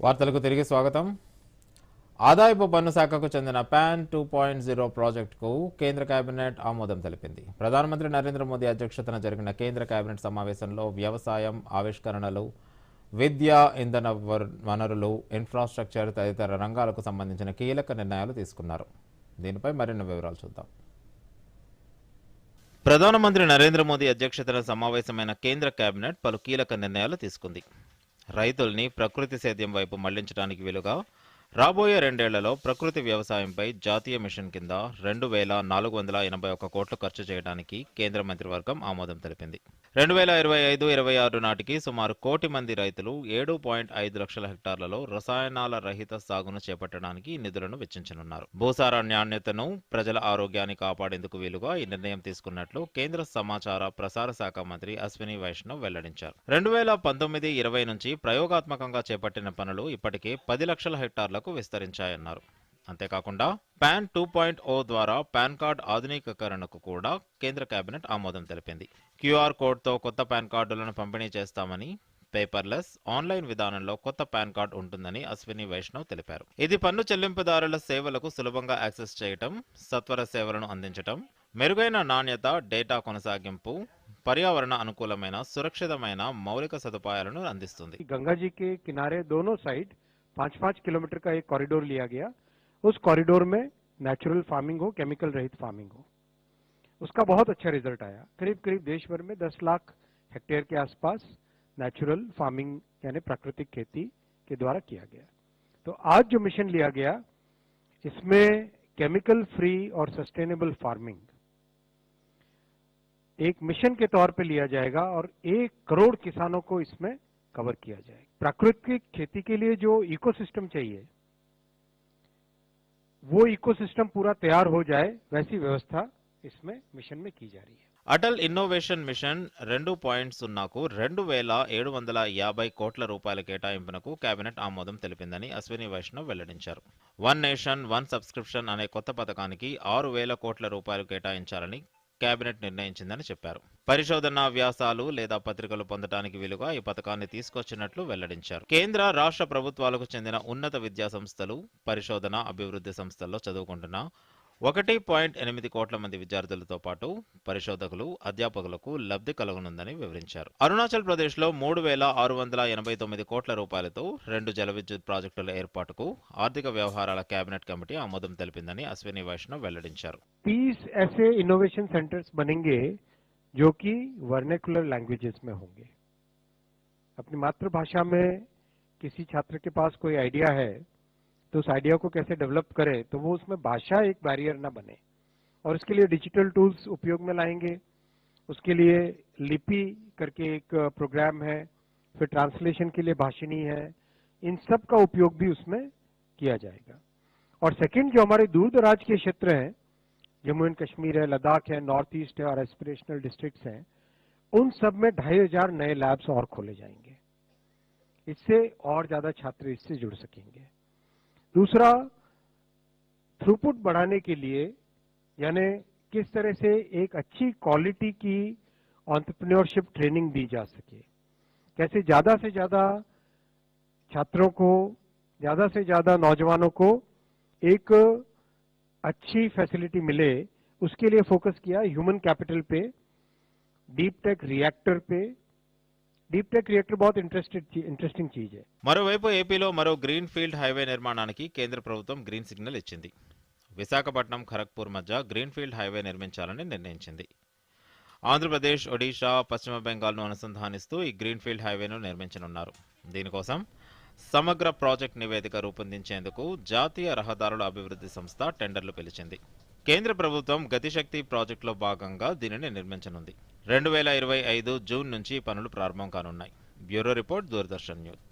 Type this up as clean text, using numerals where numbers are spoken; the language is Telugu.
వార్తలకు తిరిగి స్వాగతం. ఆదాయపు పన్ను శాఖకు చెందిన పాన్ 2.0 ప్రాజెక్టుకు కేంద్ర కేబినెట్ ఆమోదం తెలిపింది. ప్రధానమంత్రి నరేంద్ర మోదీ అధ్యక్షతన జరిగిన కేంద్ర కేబినెట్ సమావేశంలో వ్యవసాయం, ఆవిష్కరణలు, విద్య, ఇంధన వనరులు, ఇన్ఫ్రాస్ట్రక్చర్ తదితర రంగాలకు సంబంధించిన కీలక నిర్ణయాలు తీసుకున్నారు. దీనిపై మరిన్ని వివరాలు చూద్దాం. ప్రధానమంత్రి నరేంద్ర మోదీ అధ్యక్షతన సమావేశమైన కేంద్ర కేబినెట్ పలు కీలక నిర్ణయాలు తీసుకుంది. రైతుల్ని ప్రకృతి సేద్యం వైపు మళ్లించడానికి వీలుగా రాబోయే 2 ఏళ్లలో ప్రకృతి వ్యవసాయంపై జాతీయ మిషన్ కింద 2,481 కోట్లు ఖర్చు చేయడానికి కేంద్ర మంత్రివర్గం ఆమోదం తెలిపింది. 2025-26 నాటికి సుమారు 1 కోటి మంది రైతులు 7.5 లక్షల హెక్టార్లలో రసాయనాల రహిత సాగును చేపట్టడానికి నిధులను వెచ్చించనున్నారు. భూసార నాణ్యతను, ప్రజల ఆరోగ్యాన్ని కాపాడేందుకు వీలుగా ఈ నిర్ణయం తీసుకున్నట్లు కేంద్ర సమాచార ప్రసార శాఖ మంత్రి అశ్విని వైష్ణవ్ వెల్లడించారు. 2019-20 నుంచి ప్రయోగాత్మకంగా చేపట్టిన పనులు ఇప్పటికే 10 లక్షల హెక్టార్ల విస్తరించాయన్నారు. అంతేకాకుండా పాన్ 2.0 ద్వారా పాన్ కార్డ్ ఆధునికీకరణకు కూడా కేంద్ర కేబినెట్ ఆమోదం తెలిపింది. క్యూఆర్ కోడ్తో కొత్త పాన్ కార్డులను పంపిణీ చేస్తామని, పేపర్లెస్ ఆన్లైన్ విధానంలో కొత్త పాన్ కార్డు ఉంటుందని అశ్విని వైష్ణవ్ తెలిపారు. ఇది పన్ను చెల్లింపుదారుల సేవలకు సులభంగా యాక్సెస్ చేయటం, సత్వర సేవలను అందించటం, మెరుగైన నాణ్యత, డేటా కొనసాగింపు, పర్యావరణ అనుకూలమైన సురక్షితమైన మౌలిక సదుపాయాలను అందిస్తుంది. गंगा जी के किनारे दोनों साइड 5-5 किलोमीटर का एक कॉरिडोर लिया गया। उस कॉरिडोर में नेचुरल फार्मिंग हो, केमिकल रहित फार्मिंग हो, उसका बहुत अच्छा रिजल्ट आया। करीब करीब देश भर में 10 लाख हेक्टेयर के आसपास नेचुरल फार्मिंग यानी प्राकृतिक खेती के द्वारा किया गया। तो आज जो मिशन लिया गया इसमें केमिकल फ्री और सस्टेनेबल फार्मिंग एक मिशन के तौर पे लिया जाएगा और 1 करोड़ किसानों को इसमें कवर किया जाएगा। प्राकृतिक खेती के लिए जो इकोसिस्टम चाहिए वो इकोसिस्टम पूरा तैयार हो जाए, वैसी व्यवस्था इसमें मिशन में की जा रही है। అటల్ ఇన్నోవేషన్ మిషన్ 2.0కు 2,750 కోట్ల రూపాయల కేటాయింపునకు కేబినెట్ ఆమోదం తెలిపిందని అశ్విని వైష్ణవ్ వెల్లడించారు. వన్ నేషన్ వన్ సబ్స్క్రిప్షన్ అనే కొత్త పథకానికి 6,000 కోట్ల రూపాయలు కేటాయించాలని కేబినెట్ నిర్ణయించిందని చెప్పారు. పరిశోధన వ్యాసాలు లేదా పత్రికలు పొందడానికి వీలుగా ఈ పథకాన్ని తీసుకొచ్చినట్లు వెల్లడించారు. కేంద్ర, రాష్ట్ర ప్రభుత్వాలకు చెందిన ఉన్నత విద్యా సంస్థలు, పరిశోధన, అభివృద్ధి సంస్థల్లో చదువుకుంటున్న 1.8 కోట్ల మంది విద్యార్థులతో పాటు పరిశోధకులు, అధ్యాపకులకు లబ్ధి కలగనుందని వివరించారు. అరుణాచల్ ప్రదేశ్లో 3,689 కోట్ల రూపాయలతో 2 జల విద్యుత్ ప్రాజెక్టుల ఏర్పాటుకు ఆర్థిక వ్యవహారాల కేబినెట్ కమిటీ ఆమోదం తెలిపిందని అశ్విని వైష్ణవ్ వెల్లడించారు. 30 ऐसे इनोवेशन सेंटर्स बनेंगे जो कि वर्नेकुलर लैंग्वेजेस में होंगे। अपनी मातृभाषा में किसी छात्र के पास कोई आइडिया है तो उस आइडिया को कैसे डेवलप करे, तो वो उसमें भाषा एक बैरियर ना बने, और इसके लिए डिजिटल टूल्स उपयोग में लाएंगे। उसके लिए लिपि करके एक प्रोग्राम है, फिर ट्रांसलेशन के लिए भाषिणी है, इन सब का उपयोग भी उसमें किया जाएगा। और सेकंड, जो हमारे दूर दराज के क्षेत्र हैं, जम्मू एंड कश्मीर है, लद्दाख है, नॉर्थ ईस्ट है और एस्पिरेशनल डिस्ट्रिक्ट्स हैं, उन सब में 2,500 नए लैब्स और खोले जाएंगे। इससे और ज्यादा छात्र इससे जुड़ सकेंगे। दूसरा, थ्रूपुट बढ़ाने के लिए, यानी किस तरह से एक अच्छी क्वालिटी की एंटरप्रेन्योरशिप ट्रेनिंग दी जा सके, कैसे ज्यादा से ज्यादा छात्रों को, ज्यादा से ज्यादा नौजवानों को एक अच्छी फैसिलिटी मिले, उसके लिए फोकस किया। ह्यूमन कैपिटल पे, डीप टेक रिएक्टर पे। డీప్ టెక్ రియాక్టర్ बहुत ఇంట్రెస్టింగ్ చీజ్ है। మరోవైపు ఏపీలో మరో గ్రీన్ ఫీల్డ్ హైవే నిర్మాణానికి కేంద్ర ప్రభుత్వం గ్రీన్ సిగ్నల్ ఇచ్చింది. విశాఖపట్నం, ఖరగ్పూర్ మధ్య గ్రీన్ ఫీల్డ్ హైవే నిర్మించాలని నిర్ణయించింది. ఆంధ్రప్రదేశ్, ఒడిషా, పశ్చిమ బెంగాల్ను అనుసంధానిస్తూ ఈ గ్రీన్ ఫీల్డ్ హైవేను నిర్మించనున్నారు. దీనికోసం సమగ్ర ప్రాజెక్ట్ నివేదిక రూపొందించేందుకు జాతీయ రహదారుల అభివృద్ధి సంస్థ టెండర్లు పిలిచింది. కేంద్ర ప్రభుత్వం గతిశక్తి ప్రాజెక్టులో భాగంగా దీనిని నిర్మించనుంది. 2025 జూన్ నుంచి పనులు ప్రారంభం కానున్నాయి. Bureau report, Doordarshan news.